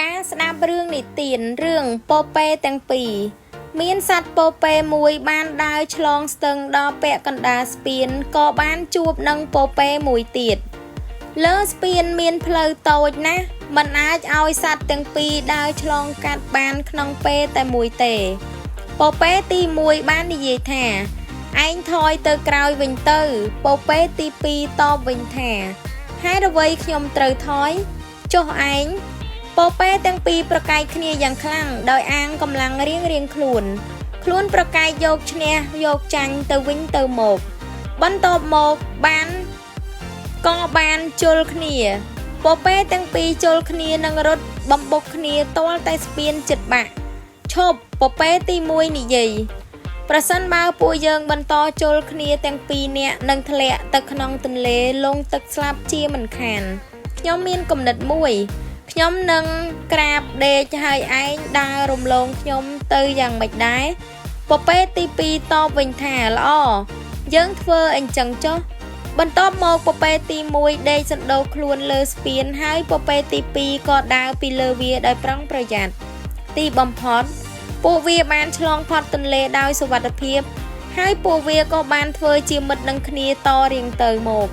ការស្ដាប់រឿងនិទានរឿងពពែទាំងពីរមានសត្វពពែមួយបានដើរឆ្លងស្ទឹងដល់ពាក់កណ្ដាលស្ពានក៏បានជួបនឹងពពែមួយទៀតលើស្ពានមានផ្លូវតូចណាស់មិនអាចឲ្យសត្វទាំងពីរដើរឆ្លងកាត់បានក្នុងពេលតែមួយទេពពែទី1បាននិយាយថាឯងថយទៅក្រោយវិញទៅពពែទី2តបវិញថាហេតុអ្វីខ្ញុំត្រូវថយចុះឯងពពែទាំងពីរប្រកែកគ្នាយ៉ាងខ្លាំងដោយអាងកម្លាំងរៀងខ្លួនប្រកែកយកឈ្នះយកចាញ់ទៅវិញទៅមកបន្ទាប់មកបានជល់គ្នាពពែទាំងពីរជល់គ្នានឹងរត់បំបុកគ្នាទាល់តែស្ពានជិតបាក់ឈប់ពពែទី1និយាយប្រសិនបើពួកយើងបន្តជល់គ្នាទាំងពីរនាក់នឹងធ្លាក់ទៅក្នុងទន្លេលងទឹកស្លាប់ជាមិនខានខ្ញុំមានគំនិតមួយខ្ញុំនឹងក្រាបដេកឲ្យឯងដើររំលងខ្ញុំទៅយ៉ាងម៉េចដែរពពែទី2តបវិញថាល្អយើងធ្វើអញ្ចឹងចុះបន្ទាប់មកពពែទី1ដេកសណ្ដូកខ្លួនលើស្ពានហើយពពែទី2ក៏ដើរពីលើវាដោយប្រុងប្រយ័ត្នទីបំផុតពួកវាបានឆ្លងផុតទន្លេដោយសុវត្ថិភាពហើយពួកវាក៏បានធ្វើជាមិត្តនឹងគ្នាតរៀងទៅមក